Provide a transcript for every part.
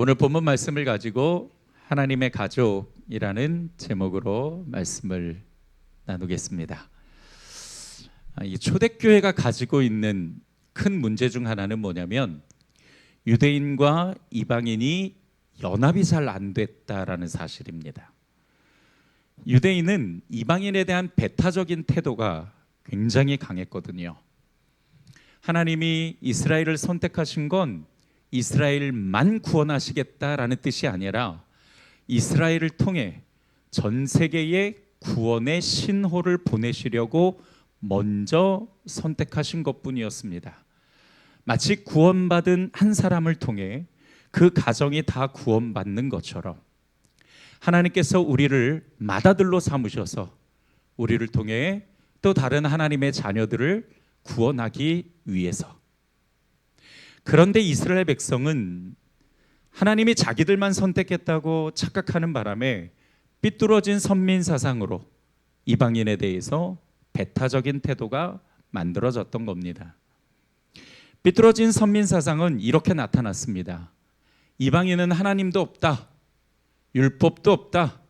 오늘 본문 말씀을 가지고 하나님의 가족이라는 제목으로 말씀을 나누겠습니다. 이 초대교회가 가지고 있는 큰 문제 중 하나는 뭐냐면 유대인과 이방인이 연합이 잘 안 됐다라는 사실입니다. 유대인은 이방인에 대한 배타적인 태도가 굉장히 강했거든요. 하나님이 이스라엘을 선택하신 건 이스라엘만 구원하시겠다라는 뜻이 아니라 이스라엘을 통해 전 세계에 구원의 신호를 보내시려고 먼저 선택하신 것뿐이었습니다. 마치 구원받은 한 사람을 통해 그 가정이 다 구원받는 것처럼 하나님께서 우리를 맏아들로 삼으셔서 우리를 통해 또 다른 하나님의 자녀들을 구원하기 위해서. 그런데 이스라엘 백성은 하나님이 자기들만 선택했다고 착각하는 바람에 삐뚤어진 선민 사상으로 이방인에 대해서 배타적인 태도가 만들어졌던 겁니다. 삐뚤어진 선민 사상은 이렇게 나타났습니다. 이방인은 하나님도 없다, 율법도 없다,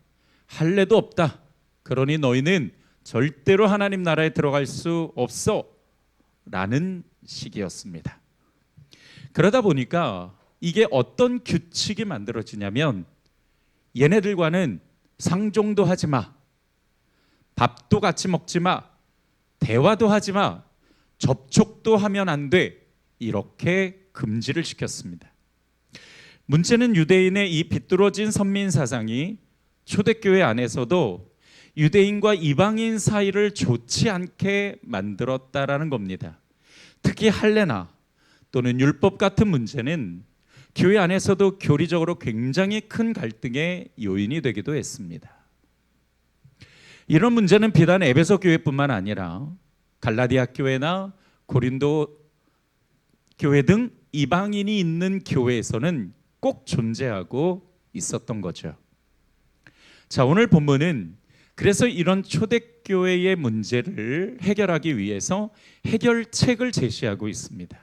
할례도 없다. 그러니 너희는 절대로 하나님 나라에 들어갈 수 없어 라는 식이었습니다. 그러다 보니까 이게 어떤 규칙이 만들어지냐면 얘네들과는 상종도 하지 마, 밥도 같이 먹지 마, 대화도 하지 마, 접촉도 하면 안 돼, 이렇게 금지를 시켰습니다. 문제는 유대인의 이 비뚤어진 선민 사상이 초대교회 안에서도 유대인과 이방인 사이를 좋지 않게 만들었다라는 겁니다. 특히 할례나 또는 율법 같은 문제는 교회 안에서도 교리적으로 굉장히 큰 갈등의 요인이 되기도 했습니다. 이런 문제는 비단 에베소 교회뿐만 아니라 갈라디아 교회나 고린도 교회 등 이방인이 있는 교회에서는 꼭 존재하고 있었던 거죠. 자, 오늘 본문은 그래서 이런 초대교회의 문제를 해결하기 위해서 해결책을 제시하고 있습니다.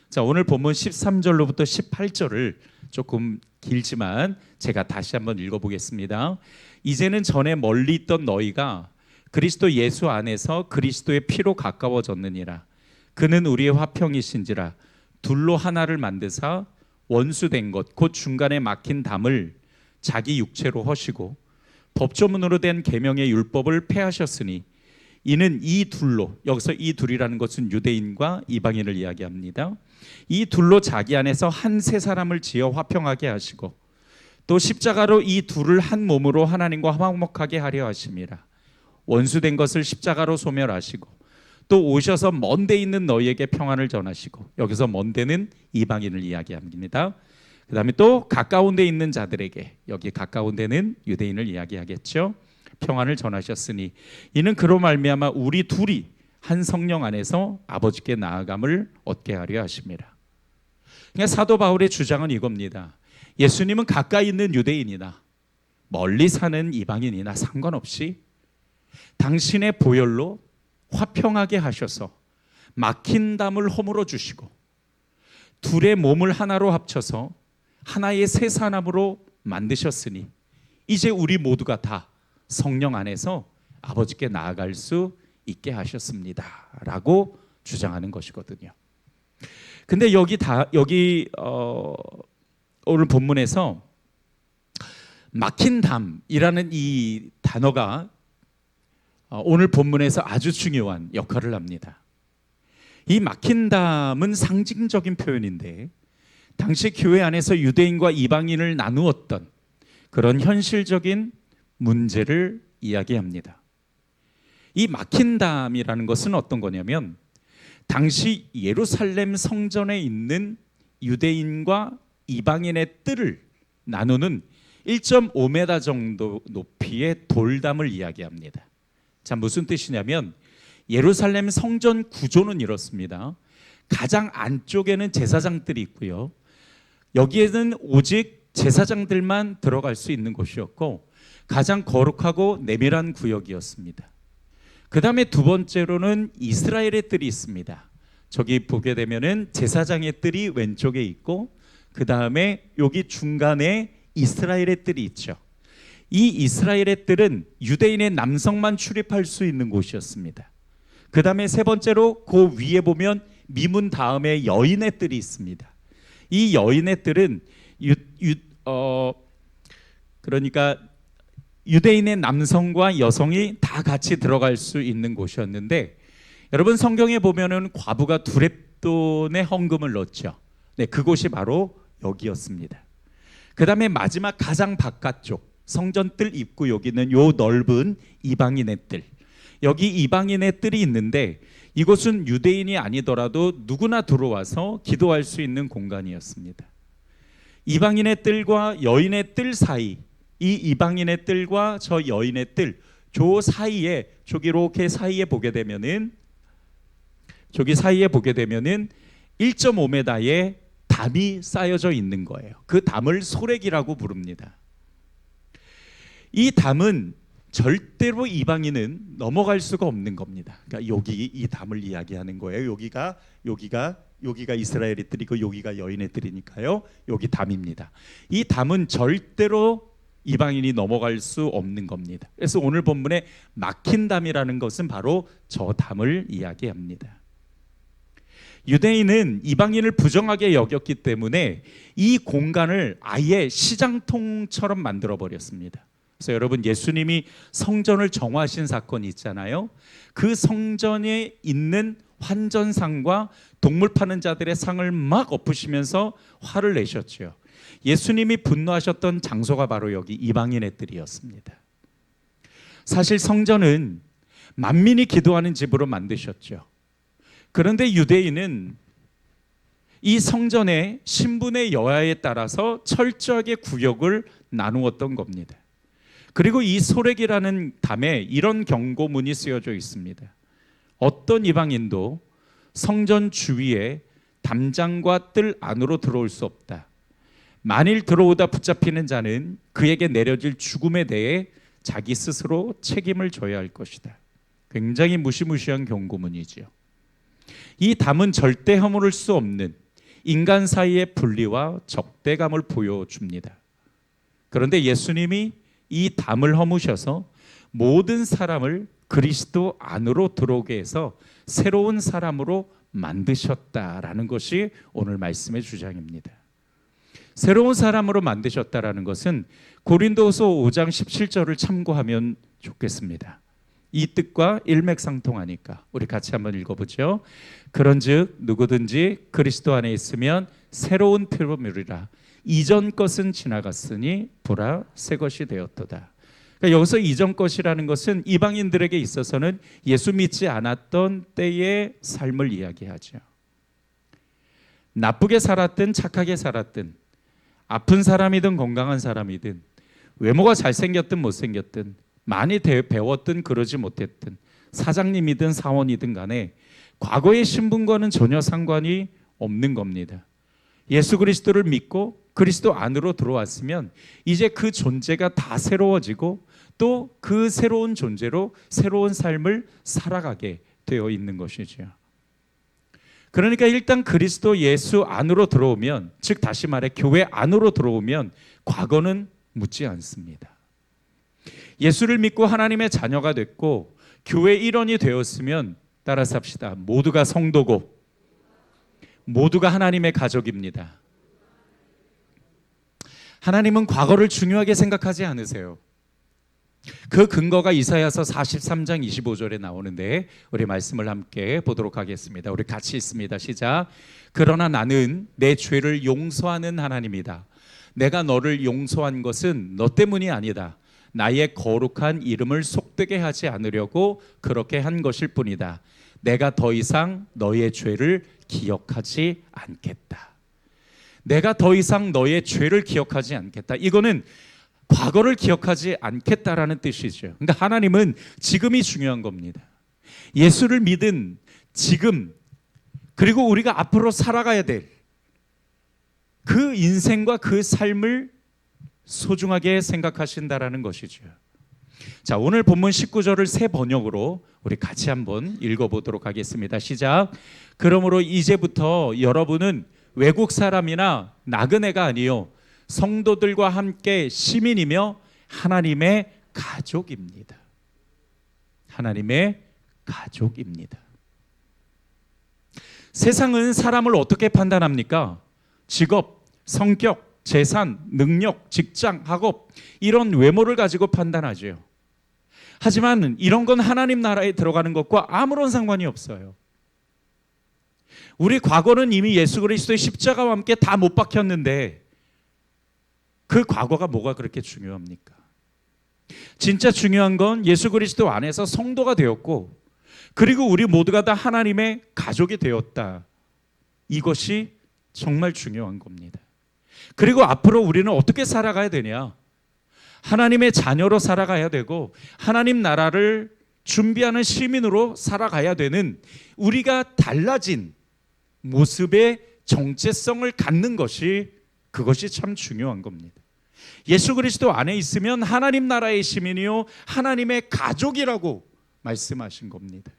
자, 오늘 본문 13절로부터 18절을 조금 길지만 제가 다시 한번 읽어보겠습니다. 이제는 전에 멀리 있던 너희가 그리스도 예수 안에서 그리스도의 피로 가까워졌느니라. 그는 우리의 화평이신지라. 둘로 하나를 만드사 원수된 것 곧 중간에 막힌 담을 자기 육체로 허시고 법조문으로 된 계명의 율법을 폐하셨으니 이는 이 둘로, 여기서 이 둘이라는 것은 유대인과 이방인을 이야기합니다. 이 둘로 자기 안에서 한 세 사람을 지어 화평하게 하시고 또 십자가로 이 둘을 한 몸으로 하나님과 화목하게 하려 하심이라. 원수된 것을 십자가로 소멸하시고 또 오셔서 먼 데 있는 너희에게 평안을 전하시고, 여기서 먼 데는 이방인을 이야기합니다. 그 다음에 또 가까운 데 있는 자들에게, 여기 가까운 데는 유대인을 이야기하겠죠. 평안을 전하셨으니 이는 그로 말미암아 우리 둘이 한 성령 안에서 아버지께 나아감을 얻게 하려 하십니다. 그러니까 사도 바울의 주장은 이겁니다. 예수님은 가까이 있는 유대인이나 멀리 사는 이방인이나 상관없이 당신의 보혈로 화평하게 하셔서 막힌 담을 허물어 주시고 둘의 몸을 하나로 합쳐서 하나의 새 사람으로 만드셨으니 이제 우리 모두가 다 성령 안에서 아버지께 나아갈 수 있게 하셨습니다 라고 주장하는 것이거든요. 근데 여기 오늘 본문에서 막힌 담이라는 이 단어가 오늘 본문에서 아주 중요한 역할을 합니다. 이 막힌 담은 상징적인 표현인데 당시 교회 안에서 유대인과 이방인을 나누었던 그런 현실적인 문제를 이야기합니다. 이 막힌 담이라는 것은 어떤 거냐면 당시 예루살렘 성전에 있는 유대인과 이방인의 뜰을 나누는 1.5m 정도 높이의 돌담을 이야기합니다. 자, 무슨 뜻이냐면 예루살렘 성전 구조는 이렇습니다. 가장 안쪽에는 제사장들이 있고요. 여기에는 오직 제사장들만 들어갈 수 있는 곳이었고 가장 거룩하고 내밀한 구역이었습니다. 그 다음에 두 번째로는 이스라엘의 뜰이 있습니다. 저기 보게 되면은 제사장의 뜰이 왼쪽에 있고 그 다음에 여기 중간에 이스라엘의 뜰이 있죠. 이 이스라엘의 뜰은 유대인의 남성만 출입할 수 있는 곳이었습니다. 그 다음에 세 번째로 그 위에 보면 미문 다음에 여인의 뜰이 있습니다. 이 여인의 뜰은 그러니까 유대인의 남성과 여성이 다 같이 들어갈 수 있는 곳이었는데, 여러분 성경에 보면은 과부가 두렙돈의 헌금을 넣었죠. 네, 그곳이 바로 여기였습니다. 그 다음에 마지막 가장 바깥쪽 성전 뜰 입구, 여기는 요 넓은 이방인의 뜰, 여기 이방인의 뜰이 있는데 이곳은 유대인이 아니더라도 누구나 들어와서 기도할 수 있는 공간이었습니다. 이방인의 뜰과 여인의 뜰 사이, 이 이방인의 뜰과 저 여인의 뜰, 저 사이에, 저기 이렇게 사이에 보게 되면은, 저기 사이에 보게 되면은 1.5m의 담이 쌓여져 있는 거예요. 그 담을 소렉이라고 부릅니다. 이 담은 절대로 이방인은 넘어갈 수가 없는 겁니다. 그러니까 여기 이 담을 이야기하는 거예요. 여기가 이스라엘의 뜰이고 여기가 여인의 뜰이니까요. 여기 담입니다. 이 담은 절대로 이방인이 넘어갈 수 없는 겁니다. 그래서 오늘 본문에 막힌 담이라는 것은 바로 저 담을 이야기합니다. 유대인은 이방인을 부정하게 여겼기 때문에 이 공간을 아예 시장통처럼 만들어 버렸습니다. 그래서 여러분, 예수님이 성전을 정화하신 사건이 있잖아요. 그 성전에 있는 환전상과 동물 파는 자들의 상을 막 엎으시면서 화를 내셨죠. 예수님이 분노하셨던 장소가 바로 여기 이방인의 뜰이었습니다. 사실 성전은 만민이 기도하는 집으로 만드셨죠. 그런데 유대인은 이 성전의 신분의 여하에 따라서 철저하게 구역을 나누었던 겁니다. 그리고 이 소렉이라는 담에 이런 경고문이 쓰여져 있습니다. 어떤 이방인도 성전 주위에 담장과 뜰 안으로 들어올 수 없다. 만일 들어오다 붙잡히는 자는 그에게 내려질 죽음에 대해 자기 스스로 책임을 져야 할 것이다. 굉장히 무시무시한 경고문이지요. 이 담은 절대 허물을 수 없는 인간 사이의 분리와 적대감을 보여줍니다. 그런데 예수님이 이 담을 허무셔서 모든 사람을 그리스도 안으로 들어오게 해서 새로운 사람으로 만드셨다라는 것이 오늘 말씀의 주장입니다. 새로운 사람으로 만드셨다라는 것은 고린도후서 5장 17절을 참고하면 좋겠습니다. 이 뜻과 일맥상통하니까 우리 같이 한번 읽어보죠. 그런즉 누구든지 그리스도 안에 있으면 새로운 피조물이라. 이전 것은 지나갔으니 보라 새 것이 되었도다. 그러니까 여기서 이전 것이라는 것은 이방인들에게 있어서는 예수 믿지 않았던 때의 삶을 이야기하죠. 나쁘게 살았든 착하게 살았든, 아픈 사람이든 건강한 사람이든, 외모가 잘생겼든 못생겼든, 많이 배웠든 그러지 못했든, 사장님이든 사원이든 간에 과거의 신분과는 전혀 상관이 없는 겁니다. 예수 그리스도를 믿고 그리스도 안으로 들어왔으면 이제 그 존재가 다 새로워지고 또 그 새로운 존재로 새로운 삶을 살아가게 되어 있는 것이죠. 그러니까 일단 그리스도 예수 안으로 들어오면, 즉 다시 말해 교회 안으로 들어오면 과거는 묻지 않습니다. 예수를 믿고 하나님의 자녀가 됐고 교회 일원이 되었으면 따라서 합시다. 모두가 성도고 모두가 하나님의 가족입니다. 하나님은 과거를 중요하게 생각하지 않으세요. 그 근거가 이사야서 43장 25절에 나오는데 우리 말씀을 함께 보도록 하겠습니다. 우리 같이 읽습니다. 시작. 그러나 나는 내 죄를 용서하는 하나님이다. 내가 너를 용서한 것은 너 때문이 아니다. 나의 거룩한 이름을 속되게 하지 않으려고 그렇게 한 것일 뿐이다. 내가 더 이상 너의 죄를 기억하지 않겠다. 내가 더 이상 너의 죄를 기억하지 않겠다. 이거는 과거를 기억하지 않겠다라는 뜻이죠. 그러니까 하나님은 지금이 중요한 겁니다. 예수를 믿은 지금, 그리고 우리가 앞으로 살아가야 될 그 인생과 그 삶을 소중하게 생각하신다라는 것이죠. 자, 오늘 본문 19절을 새 번역으로 우리 같이 한번 읽어보도록 하겠습니다. 시작. 그러므로 이제부터 여러분은 외국 사람이나 나그네가 아니요 성도들과 함께 시민이며 하나님의 가족입니다. 하나님의 가족입니다. 세상은 사람을 어떻게 판단합니까? 직업, 성격, 재산, 능력, 직장, 학업 이런 외모를 가지고 판단하죠. 하지만 이런 건 하나님 나라에 들어가는 것과 아무런 상관이 없어요. 우리 과거는 이미 예수 그리스도의 십자가와 함께 다 못 박혔는데 그 과거가 뭐가 그렇게 중요합니까? 진짜 중요한 건 예수 그리스도 안에서 성도가 되었고 그리고 우리 모두가 다 하나님의 가족이 되었다. 이것이 정말 중요한 겁니다. 그리고 앞으로 우리는 어떻게 살아가야 되냐? 하나님의 자녀로 살아가야 되고 하나님 나라를 준비하는 시민으로 살아가야 되는 우리가 달라진 모습의 정체성을 갖는 것이 그것이 참 중요한 겁니다. 예수 그리스도 안에 있으면 하나님 나라의 시민이요 하나님의 가족이라고 말씀하신 겁니다.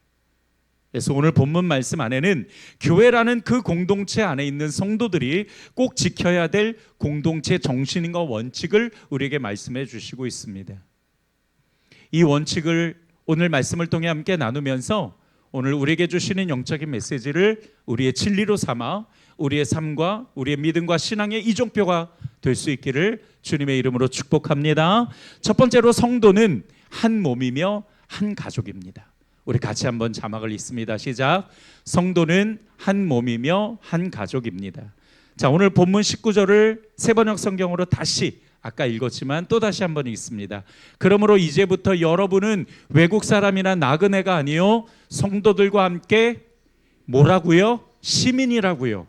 그래서 오늘 본문 말씀 안에는 교회라는 그 공동체 안에 있는 성도들이 꼭 지켜야 될 공동체 정신과 원칙을 우리에게 말씀해 주시고 있습니다. 이 원칙을 오늘 말씀을 통해 함께 나누면서 오늘 우리에게 주시는 영적인 메시지를 우리의 진리로 삼아 우리의 삶과 우리의 믿음과 신앙의 이정표가 될 수 있기를 주님의 이름으로 축복합니다. 첫 번째로 성도는 한 몸이며 한 가족입니다. 우리 같이 한번 자막을 읽습니다. 시작. 성도는 한 몸이며 한 가족입니다. 자, 오늘 본문 19절을 세번역 성경으로 다시 아까 읽었지만 또 다시 한번 읽습니다. 그러므로 이제부터 여러분은 외국 사람이나 나그네가 아니요 성도들과 함께 뭐라고요? 시민이라고요.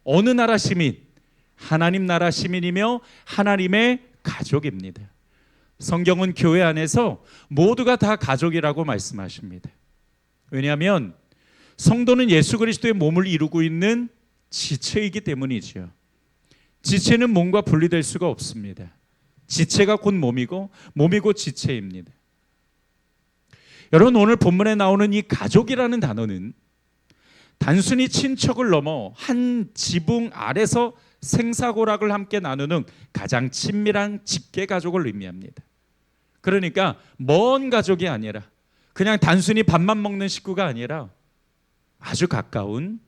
어느 나라 시민? 하나님 나라 시민이며 하나님의 가족입니다. 성경은 교회 안에서 모두가 다 가족이라고 말씀하십니다. 왜냐하면 성도는 예수 그리스도의 몸을 이루고 있는 지체이기 때문이지요. 지체는 몸과 분리될 수가 없습니다. 지체가 곧 몸이고 몸이 곧 지체입니다. 여러분, 오늘 본문에 나오는 이 가족이라는 단어는 단순히 친척을 넘어 한 지붕 아래서 생사고락을 함께 나누는 가장 친밀한 직계 가족을 의미합니다. 그러니까 먼 가족이 아니라 그냥 단순히 밥만 먹는 식구가 아니라 아주 가까운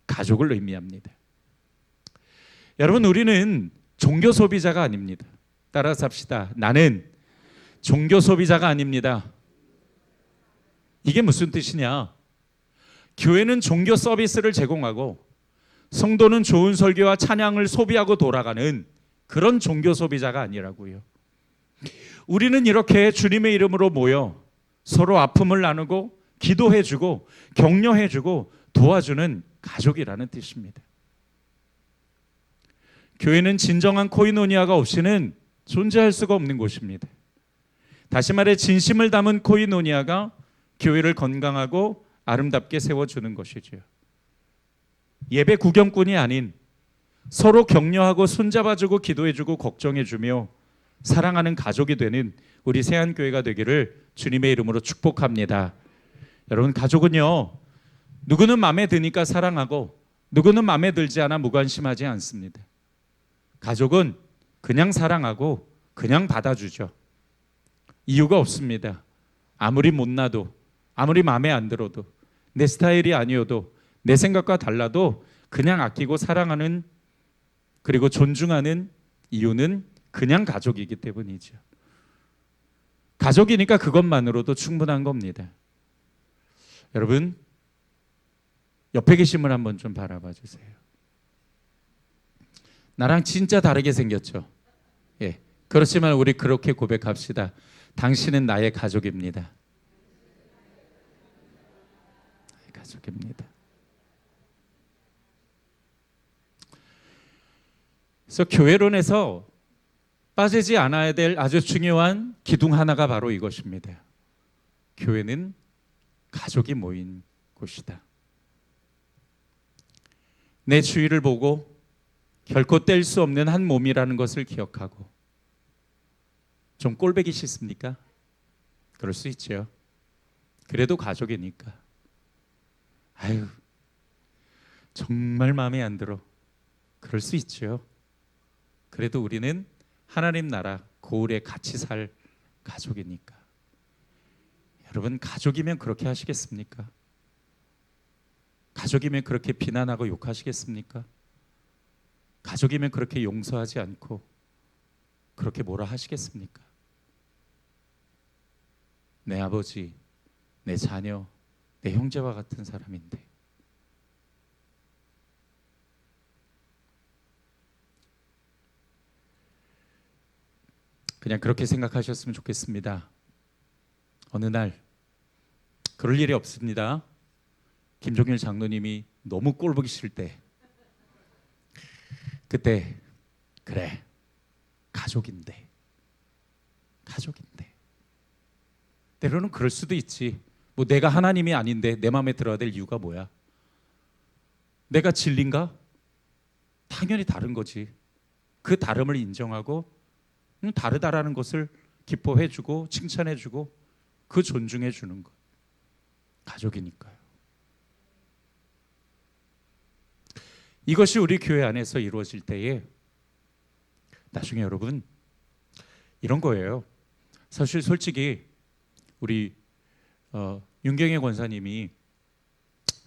가족을 의미합니다. 여러분, 우리는 종교 소비자가 아닙니다. 따라서 합시다. 나는 종교 소비자가 아닙니다. 이게 무슨 뜻이냐? 교회는 종교 서비스를 제공하고 성도는 좋은 설교와 찬양을 소비하고 돌아가는 그런 종교 소비자가 아니라고요. 우리는 이렇게 주님의 이름으로 모여 서로 아픔을 나누고 기도해주고 격려해주고 도와주는 가족이라는 뜻입니다. 교회는 진정한 코이노니아가 없이는 존재할 수가 없는 곳입니다. 다시 말해 진심을 담은 코이노니아가 교회를 건강하고 아름답게 세워주는 것이죠. 예배 구경꾼이 아닌 서로 격려하고 손잡아주고 기도해주고 걱정해주며 사랑하는 가족이 되는 우리 세안교회가 되기를 주님의 이름으로 축복합니다. 여러분, 가족은요, 누구는 마음에 드니까 사랑하고 누구는 마음에 들지 않아 무관심하지 않습니다. 가족은 그냥 사랑하고 그냥 받아주죠. 이유가 없습니다. 아무리 못나도 아무리 마음에 안 들어도 내 스타일이 아니어도 내 생각과 달라도 그냥 아끼고 사랑하는 그리고 존중하는 이유는 그냥 가족이기 때문이죠. 가족이니까 그것만으로도 충분한 겁니다. 여러분, 옆에 계신 분 한번 좀 바라봐 주세요. 나랑 진짜 다르게 생겼죠? 예. 그렇지만 우리 그렇게 고백합시다. 당신은 나의 가족입니다. 가족입니다. 그래서 교회론에서 빠지지 않아야 될 아주 중요한 기둥 하나가 바로 이것입니다. 교회는 가족이 모인 곳이다. 내 주위를 보고 결코 뗄 수 없는 한 몸이라는 것을 기억하고, 좀 꼴보기 싫습니까? 그럴 수 있죠. 그래도 가족이니까. 아유, 정말 마음에 안 들어. 그럴 수 있죠. 그래도 우리는 하나님 나라 고을에 같이 살 가족이니까. 여러분, 가족이면 그렇게 하시겠습니까? 가족이면 그렇게 비난하고 욕하시겠습니까? 가족이면 그렇게 용서하지 않고 그렇게 뭐라 하시겠습니까? 내 아버지, 내 자녀, 내 형제와 같은 사람인데. 그냥 그렇게 생각하셨으면 좋겠습니다. 어느 날, 그럴 일이 없습니다. 김종일 장로님이 너무 꼴 보기 싫을 때, 그때 그래, 가족인데 때로는 그럴 수도 있지. 뭐 내가 하나님이 아닌데 내 마음에 들어야 될 이유가 뭐야? 내가 진리인가? 당연히 다른 거지. 그 다름을 인정하고 다르다라는 것을 기뻐해주고 칭찬해주고 그 존중해주는 것. 가족이니까요. 이것이 우리 교회 안에서 이루어질 때에 나중에 여러분 이런 거예요. 사실 솔직히 우리 윤경혜 권사님이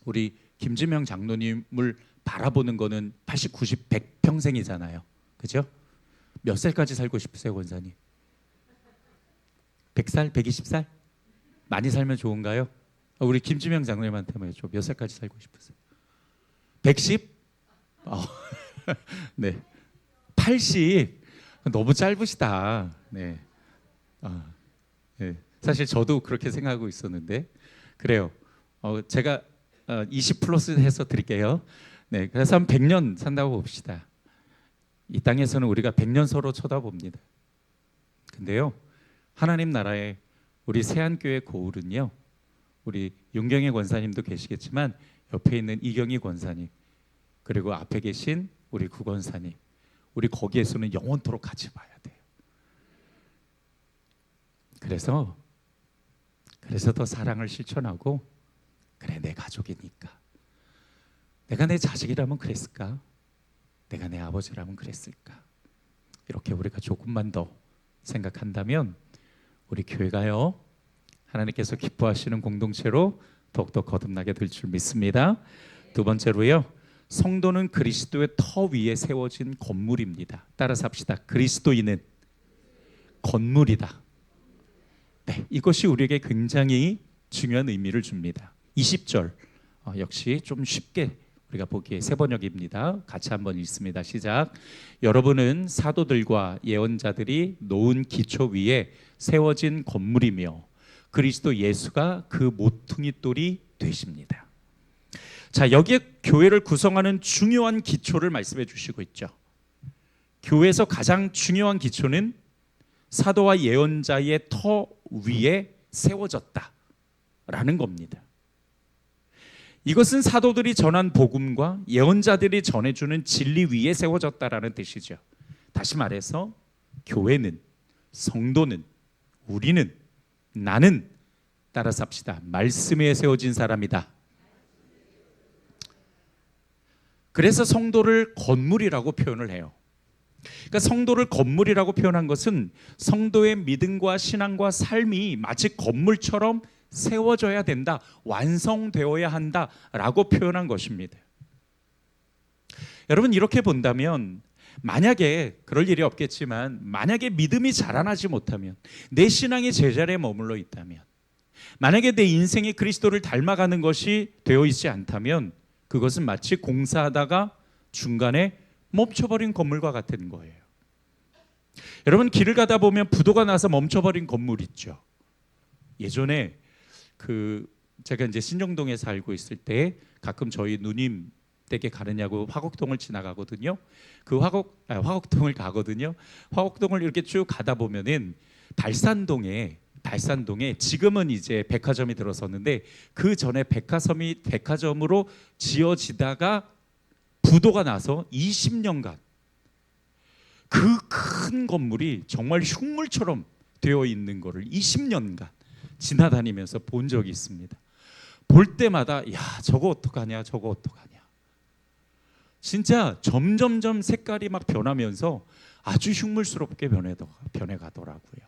우리 김지명 장로님을 바라보는 거는 80, 90, 100 평생이잖아요. 그죠? 몇 살까지 살고 싶으세요, 권사님? 100살? 120살? 많이 살면 좋은가요? 우리 김지명 장로님한테 말이죠. 몇 살까지 살고 싶으세요? 110? 네. 80? 너무 짧으시다. 네. 네. 사실 저도 그렇게 생각하고 있었는데 그래요. 제가 20 플러스 해서 드릴게요. 네. 그래서 한 100년 산다고 봅시다. 이 땅에서는 우리가 100년 서로 쳐다봅니다. 근데요, 하나님 나라에 우리 세안교회 고을은요, 우리 윤경혜 권사님도 계시겠지만 옆에 있는 이경희 권사님 그리고 앞에 계신 우리 구 권사님, 우리 거기에서는 영원토록 같이 봐야 돼요. 그래서 더 사랑을 실천하고, 그래 내 가족이니까, 내가 내 자식이라면 그랬을까? 내가 내 아버지라면 그랬을까? 이렇게 우리가 조금만 더 생각한다면 우리 교회가요, 하나님께서 기뻐하시는 공동체로 더욱더 거듭나게 될 줄 믿습니다. 두 번째로요, 성도는 그리스도의 터 위에 세워진 건물입니다. 따라서 합시다. 그리스도인은 건물이다. 네, 이것이 우리에게 굉장히 중요한 의미를 줍니다. 20절 역시 좀 쉽게 우리가 보기에 새 번역입니다. 같이 한번 읽습니다. 시작. 여러분은 사도들과 예언자들이 놓은 기초 위에 세워진 건물이며 그리스도 예수가 그 모퉁이 돌이 되십니다. 자, 여기에 교회를 구성하는 중요한 기초를 말씀해 주시고 있죠. 교회에서 가장 중요한 기초는 사도와 예언자의 터 위에 세워졌다라는 겁니다. 이것은 사도들이 전한 복음과 예언자들이 전해주는 진리 위에 세워졌다라는 뜻이죠. 다시 말해서 교회는, 성도는, 우리는, 나는, 따라서 합시다, 말씀 위에 세워진 사람이다. 그래서 성도를 건물이라고 표현을 해요. 그러니까 성도를 건물이라고 표현한 것은 성도의 믿음과 신앙과 삶이 마치 건물처럼 세워져야 된다, 완성되어야 한다라고 표현한 것입니다. 여러분, 이렇게 본다면 만약에 그럴 일이 없겠지만 만약에 믿음이 자라나지 못하면, 내 신앙이 제자리에 머물러 있다면, 만약에 내 인생이 그리스도를 닮아가는 것이 되어 있지 않다면 그것은 마치 공사하다가 중간에 멈춰버린 건물과 같은 거예요. 여러분, 길을 가다 보면 부도가 나서 멈춰버린 건물 있죠. 예전에 제가 이제 신정동에 살고 있을 때 가끔 저희 누님 댁에 가느냐고 화곡동을 지나가거든요. 그 화곡동을 가거든요. 화곡동을 이렇게 쭉 가다 보면은 달산동에 지금은 이제 백화점이 들어섰는데 그 전에 백화점으로 지어지다가 부도가 나서 20년간 그 큰 건물이 정말 흉물처럼 되어 있는 거를 20년간 지나다니면서 본 적이 있습니다. 볼 때마다 야, 저거 어떡하냐. 진짜 점점점 색깔이 막 변하면서 아주 흉물스럽게 변해가더라고요.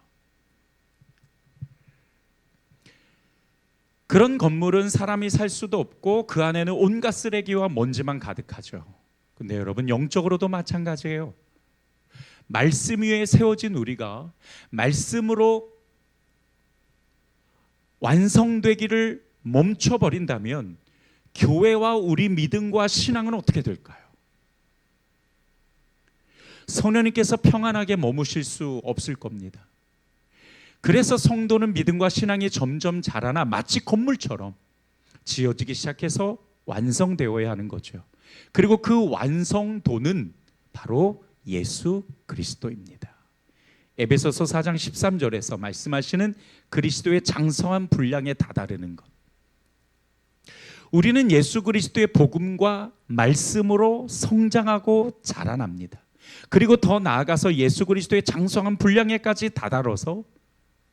그런 건물은 사람이 살 수도 없고 그 안에는 온갖 쓰레기와 먼지만 가득하죠. 근데 여러분, 영적으로도 마찬가지예요. 말씀 위에 세워진 우리가 말씀으로 완성되기를 멈춰버린다면 교회와 우리 믿음과 신앙은 어떻게 될까요? 성령님께서 평안하게 머무실 수 없을 겁니다. 그래서 성도는 믿음과 신앙이 점점 자라나 마치 건물처럼 지어지기 시작해서 완성되어야 하는 거죠. 그리고 그 완성도는 바로 예수 그리스도입니다. 에베소서 4장 13절에서 말씀하시는 그리스도의 장성한 분량에 다다르는 것. 우리는 예수 그리스도의 복음과 말씀으로 성장하고 자라납니다. 그리고 더 나아가서 예수 그리스도의 장성한 분량에까지 다다라서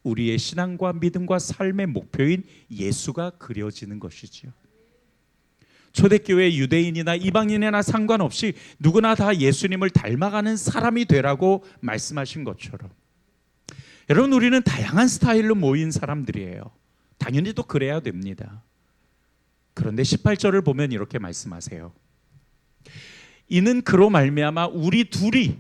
우리의 신앙과 믿음과 삶의 목표인 예수가 그려지는 것이지요. 초대교회 유대인이나 이방인이나 상관없이 누구나 다 예수님을 닮아가는 사람이 되라고 말씀하신 것처럼, 여러분, 우리는 다양한 스타일로 모인 사람들이에요. 당연히 또 그래야 됩니다. 그런데 18절을 보면 이렇게 말씀하세요. 이는 그로 말미암아 우리 둘이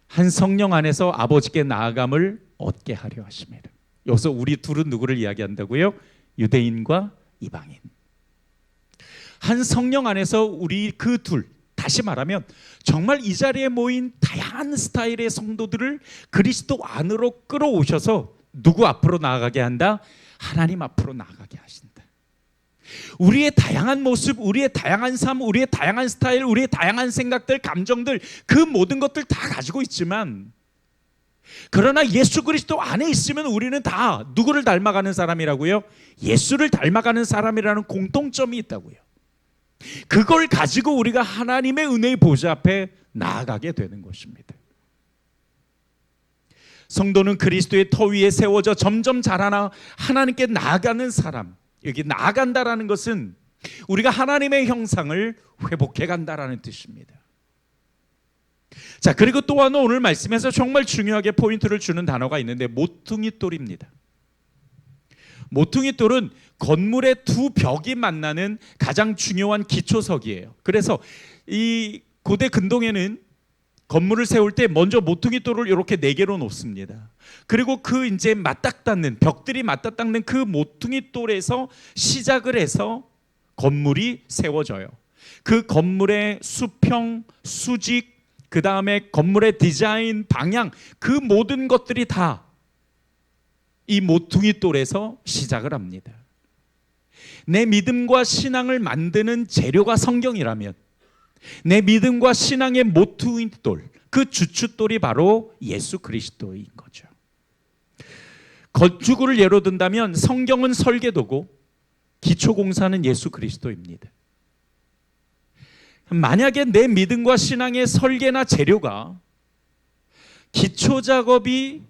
한 성령 안에서 아버지께 나아감을 얻게 하려 하심이라. 여기서 우리 둘은 누구를 이야기한다고요? 유대인과 이방인. 한 성령 안에서 우리 그 둘, 다시 말하면 정말 이 자리에 모인 다양한 스타일의 성도들을 그리스도 안으로 끌어오셔서 누구 앞으로 나아가게 한다? 하나님 앞으로 나아가게 하신다. 우리의 다양한 모습, 우리의 다양한 삶, 우리의 다양한 스타일, 우리의 다양한 생각들, 감정들, 그 모든 것들 다 가지고 있지만, 그러나 예수 그리스도 안에 있으면 우리는 다 누구를 닮아가는 사람이라고요? 예수를 닮아가는 사람이라는 공통점이 있다고요. 그걸 가지고 우리가 하나님의 은혜의 보좌 앞에 나아가게 되는 것입니다. 성도는 그리스도의 터 위에 세워져 점점 자라나 하나님께 나아가는 사람. 여기 나아간다라는 것은 우리가 하나님의 형상을 회복해 간다라는 뜻입니다. 자, 그리고 또 하나 오늘 말씀에서 정말 중요하게 포인트를 주는 단어가 있는데 모퉁이 돌입니다. 모퉁이 돌은 건물의 두 벽이 만나는 가장 중요한 기초석이에요. 그래서 이 고대 근동에는 건물을 세울 때 먼저 모퉁이 돌을 이렇게 4개로 놓습니다. 그리고 그 이제 맞닥닿는 벽들이 맞닥닿는 그 모퉁이 돌에서 시작을 해서 건물이 세워져요. 그 건물의 수평, 수직, 그 다음에 건물의 디자인, 방향, 그 모든 것들이 다 이 모퉁이 돌에서 시작을 합니다. 내 믿음과 신앙을 만드는 재료가 성경이라면 내 믿음과 신앙의 모퉁이 돌, 그 주춧돌이 바로 예수 그리스도인 거죠. 건축을 예로 든다면 성경은 설계도고 기초공사는 예수 그리스도입니다. 만약에 내 믿음과 신앙의 설계나 재료가, 기초 작업이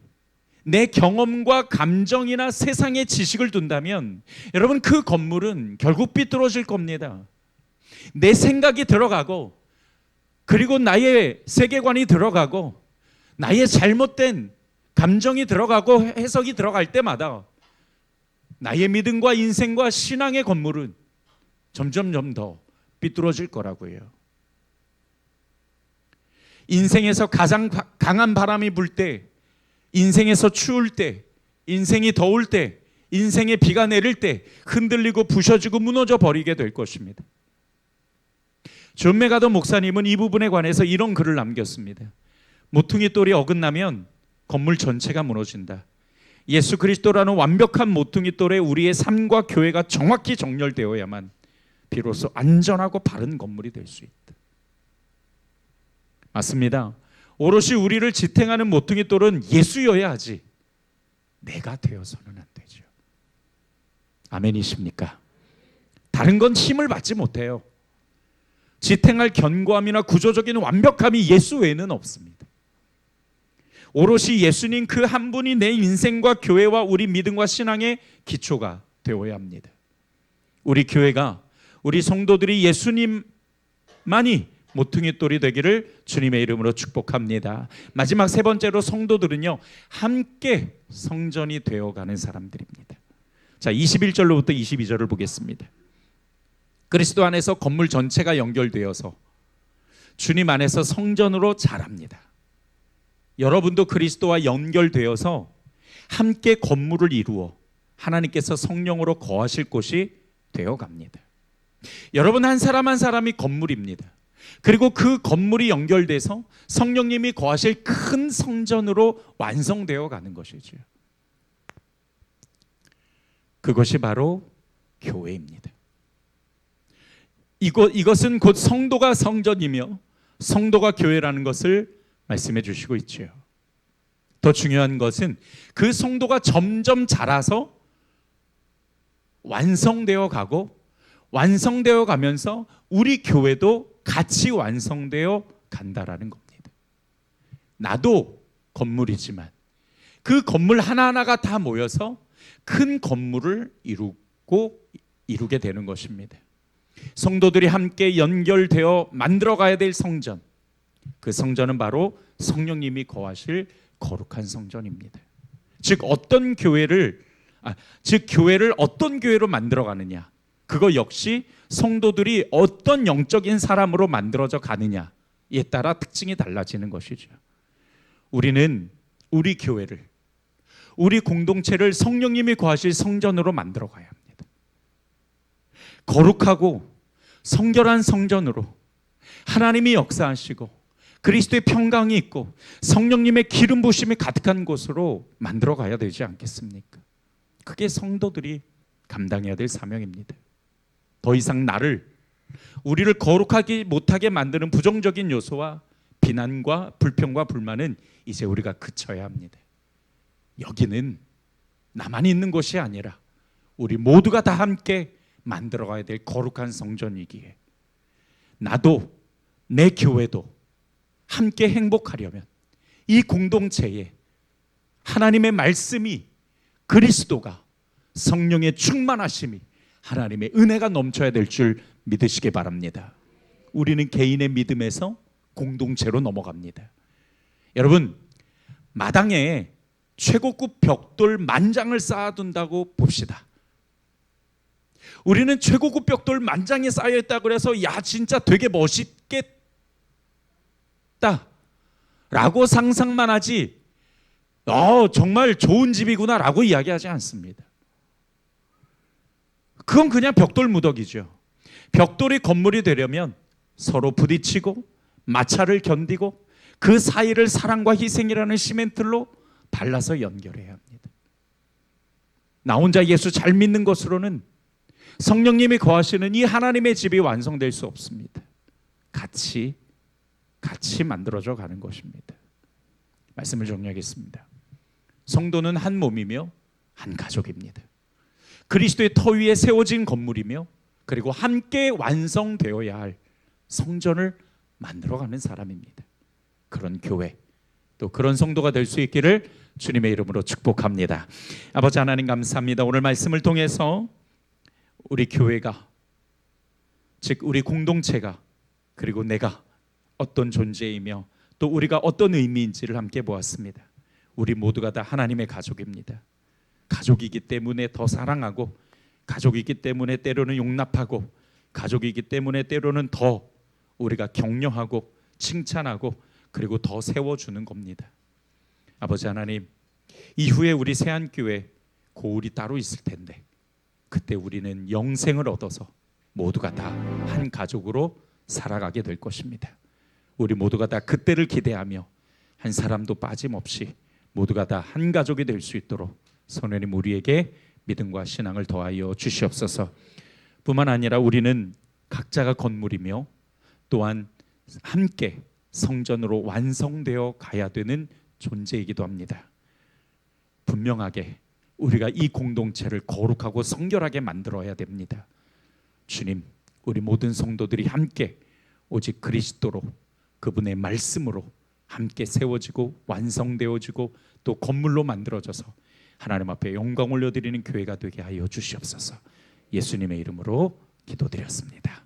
내 경험과 감정이나 세상의 지식을 둔다면 여러분, 그 건물은 결국 삐뚤어질 겁니다. 내 생각이 들어가고, 그리고 나의 세계관이 들어가고, 나의 잘못된 감정이 들어가고 해석이 들어갈 때마다 나의 믿음과 인생과 신앙의 건물은 점점 더 삐뚤어질 거라고요. 인생에서 가장 강한 바람이 불 때, 인생에서 추울 때, 인생이 더울 때, 인생에 비가 내릴 때 흔들리고 부셔지고 무너져 버리게 될 것입니다. 존 메가더 목사님은 이 부분에 관해서 이런 글을 남겼습니다. 모퉁이 돌이 어긋나면 건물 전체가 무너진다. 예수 그리스도라는 완벽한 모퉁이 돌에 우리의 삶과 교회가 정확히 정렬되어야만 비로소 안전하고 바른 건물이 될 수 있다. 맞습니다. 오롯이 우리를 지탱하는 모퉁이 돌은 예수여야 하지 내가 되어서는 안 되죠. 아멘이십니까? 다른 건 힘을 받지 못해요. 지탱할 견고함이나 구조적인 완벽함이 예수 외에는 없습니다. 오롯이 예수님 그 한 분이 내 인생과 교회와 우리 믿음과 신앙의 기초가 되어야 합니다. 우리 교회가, 우리 성도들이 예수님 많이 모퉁이 돌이 되기를 주님의 이름으로 축복합니다. 마지막 세 번째로 성도들은요, 함께 성전이 되어가는 사람들입니다. 자, 21절로부터 22절을 보겠습니다. 그리스도 안에서 건물 전체가 연결되어서 주님 안에서 성전으로 자랍니다. 여러분도 그리스도와 연결되어서 함께 건물을 이루어 하나님께서 성령으로 거하실 곳이 되어갑니다. 여러분, 한 사람 한 사람이 건물입니다. 그리고 그 건물이 연결돼서 성령님이 거하실 큰 성전으로 완성되어 가는 것이죠. 그것이 바로 교회입니다. 이것은 곧 성도가 성전이며 성도가 교회라는 것을 말씀해 주시고 있죠. 더 중요한 것은 그 성도가 점점 자라서 완성되어 가고, 완성되어 가면서 우리 교회도 같이 완성되어 간다라는 겁니다. 나도 건물이지만 그 건물 하나하나가 다 모여서 큰 건물을 이루게 되는 것입니다. 성도들이 함께 연결되어 만들어가야 될 성전, 그 성전은 바로 성령님이 거하실 거룩한 성전입니다. 즉 교회를 어떤 교회로 만들어가느냐, 그거 역시 성도들이 어떤 영적인 사람으로 만들어져 가느냐에 따라 특징이 달라지는 것이죠. 우리는 우리 교회를, 우리 공동체를 성령님이 거하실 성전으로 만들어 가야 합니다. 거룩하고 성결한 성전으로 하나님이 역사하시고 그리스도의 평강이 있고 성령님의 기름 부심이 가득한 곳으로 만들어 가야 되지 않겠습니까? 그게 성도들이 감당해야 될 사명입니다. 더 이상 우리를 거룩하게 못하게 만드는 부정적인 요소와 비난과 불평과 불만은 이제 우리가 그쳐야 합니다. 여기는 나만 있는 곳이 아니라 우리 모두가 다 함께 만들어가야 될 거룩한 성전이기에, 나도 내 교회도 함께 행복하려면 이 공동체에 하나님의 말씀이, 그리스도가, 성령의 충만하심이, 하나님의 은혜가 넘쳐야 될 줄 믿으시기 바랍니다. 우리는 개인의 믿음에서 공동체로 넘어갑니다. 여러분, 마당에 최고급 벽돌 10,000장을 쌓아둔다고 봅시다. 우리는 최고급 벽돌 10,000장이 쌓여있다고 해서 야 진짜 되게 멋있겠다 라고 상상만 하지 정말 좋은 집이구나 라고 이야기하지 않습니다. 그건 그냥 벽돌 무더기죠. 벽돌이 건물이 되려면 서로 부딪히고 마찰을 견디고 그 사이를 사랑과 희생이라는 시멘트로 발라서 연결해야 합니다. 나 혼자 예수 잘 믿는 것으로는 성령님이 거하시는 이 하나님의 집이 완성될 수 없습니다. 같이 만들어져 가는 것입니다. 말씀을 정리하겠습니다. 성도는 한 몸이며 한 가족입니다. 그리스도의 터 위에 세워진 건물이며, 그리고 함께 완성되어야 할 성전을 만들어가는 사람입니다. 그런 교회, 또 그런 성도가 될 수 있기를 주님의 이름으로 축복합니다. 아버지 하나님 감사합니다. 오늘 말씀을 통해서 우리 교회가, 즉 우리 공동체가, 그리고 내가 어떤 존재이며 또 우리가 어떤 의미인지를 함께 보았습니다. 우리 모두가 다 하나님의 가족입니다. 가족이기 때문에 더 사랑하고, 가족이기 때문에 때로는 용납하고, 가족이기 때문에 때로는 더 우리가 격려하고 칭찬하고 그리고 더 세워주는 겁니다. 아버지 하나님, 이후에 우리 새안교회 고울이 따로 있을 텐데 그때 우리는 영생을 얻어서 모두가 다 한 가족으로 살아가게 될 것입니다. 우리 모두가 다 그때를 기대하며 한 사람도 빠짐없이 모두가 다 한 가족이 될 수 있도록 성령님 우리에게 믿음과 신앙을 더하여 주시옵소서. 뿐만 아니라 우리는 각자가 건물이며 또한 함께 성전으로 완성되어 가야 되는 존재이기도 합니다. 분명하게 우리가 이 공동체를 거룩하고 성결하게 만들어야 됩니다. 주님, 우리 모든 성도들이 함께 오직 그리스도로, 그분의 말씀으로 함께 세워지고 완성되어지고 또 건물로 만들어져서 하나님 앞에 영광 올려드리는 교회가 되게 하여 주시옵소서. 예수님의 이름으로 기도드렸습니다.